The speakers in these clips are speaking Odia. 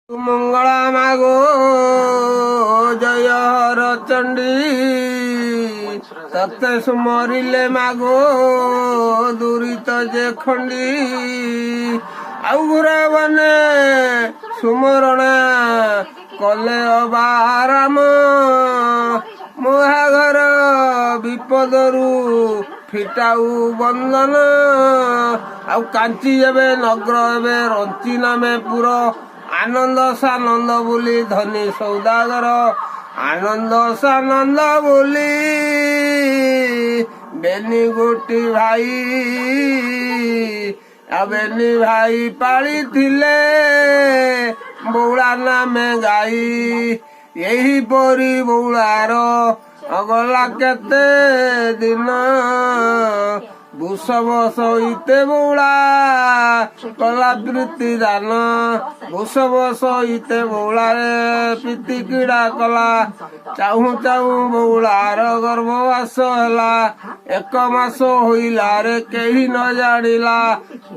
ମଙ୍ଗଳା ମାଗୋ ଜୟ ହର ଚଣ୍ଡୀ ତତେ ସୁମରିଲେ ମାଗୋ ଦୁରିତ ଯେ ଖଣ୍ଡି ଆଉ ଘୁରା ବନେ ସୁମରଣା କଲେ ଅବାରାମ ମହାଘର ବିପଦରୁ ଫିଟାଉ ବନ୍ଦନ ଆଉ କାଞ୍ଚି ଏବେ ନଗ୍ର ଏବେ ରଞ୍ଚି ନାମେ ପୁର ଆନନ୍ଦ ସାନନ୍ଦ ବୋଲି ଧନୀ ସୌଦାଗର ଆନନ୍ଦ ସାନନ୍ଦ ବୋଲି ବେନି ଗୋଟି ଭାଇ ଆଉ ବେନି ଭାଇ ପାଳିଥିଲେ ବଉଳା ନାମେ ଗାଈ ଏହିପରି ବଉଳାର ଗଲା କେତେ ଦିନ ଭୂଷବ ସହିତେ ବଉଳା କଲା ପ୍ରୀତି ଦାନ ଭୂଷବ ସହିତେ ବଉଳାରେ ପ୍ରୀତି କ୍ରୀଡ଼ା କଲା ଚାହୁଁ ଚାହୁଁ ବଉଳାର ଗର୍ଭବାସ ହେଲା 1 ମାସ ହୋଇଲାରେ କେହି ନ ଜାଣିଲା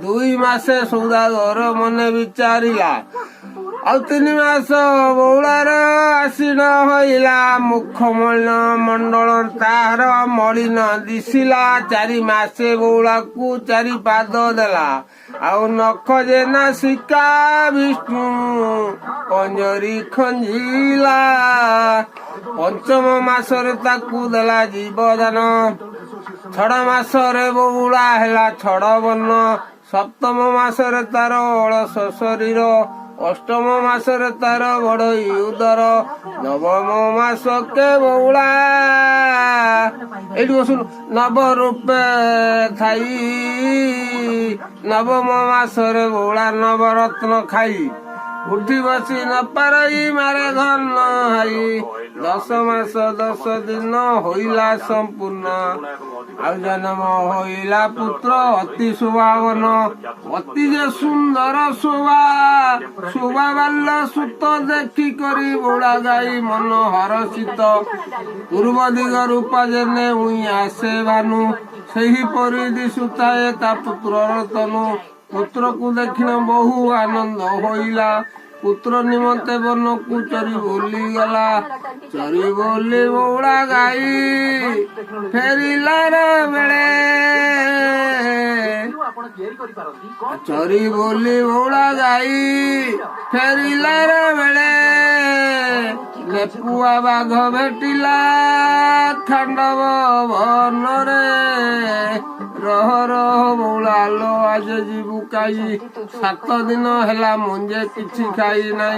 2 ମାସେ ସୌଦାଗର ମନେ ବିଚାରିଲା ଆଉ 3 ମାସ ବଉଳାର ଆଶୀନ ହଇଲା ମୁଖମଳିନ ମଣ୍ଡଳ ତାହାର ମଳିନ ଦିଶିଲା 4 ମାସେ ବଉଳାକୁ 4 ପାଦ ଦେଲା ଆଉ ନଖ ଯେ ନାସିକା ବିଷ୍ଣୁ ପଞ୍ଜରୀ ଖଞ୍ଜିଲା 5ମ ମାସରେ ତାକୁ ଦେଲା ଜୀବଦାନ 6 ମାସରେ ବଉଳା ହେଲା ଛଡ଼ ବର୍ଣ୍ଣ 7ମ ମାସରେ ତାର ଅଳସ ଶରୀର 8ମ ମାସରେ ତାର ବଡଇ ଉଦର 9ମ ମାସ କେ ବଉଳା ଏଇଠି ବସୁନ 9 ରୂପେ ଥାଇ 9ମ ମାସରେ ବଉଳା ନବରତ୍ନ ଖାଇ ଉଠି ବସି ନ ପାରଇ ମାରେ ଘନ ହାଇ 10 ମାସ 10 ଦିନ ହୋଇଲା ସମ୍ପୂର୍ଣ୍ଣ ଆଉ ଜନ୍ମ ହୋଇଲା ପୁତ୍ର ଅତି ଶୋଭାବନ ଅତି ଯେ ସୁନ୍ଦର ଶୋଭା ବାଲ୍ୟ ସୁତ ଦେଖି କରି ବଉଳା ଗାଈ ମନ ହରଷିତ ପୂର୍ବ ଦିଗ ରୂପ ଯେନେ ଉଇଁ ଆସେ ଭାନୁ ସେହିପରି ଦିଶୁଥାଏ ତା ପୁତ୍ରର ତନୁ ପୁତ୍ରକୁ ଦେଖିନ ବହୁ ଆନନ୍ଦ ହୋଇଲା ପୁତ୍ର ନିମନ୍ତେ ବନକୁ ଚରି ବୋଲି ଗଲା ଚରି ବୋଲି ବଉଳା ଗାଈ ଫେରିଲାର ବେଳେ ଚରି ବୋଲି ବଉଳା ଗାଈ ଫେରିଲାର ବେଳେ ଲେପୁଆ ବାଘ ଭେଟିଲା ଖାଣ୍ଡବ ବନରେ ରହ ରହ ବଉଳା ଲୋ ଆଜ ଯିବୁ କାଇ 7 ଦିନ ହେଲା ମୁଞ୍ଜେ କିଛି ଖାଇ ନାହିଁ।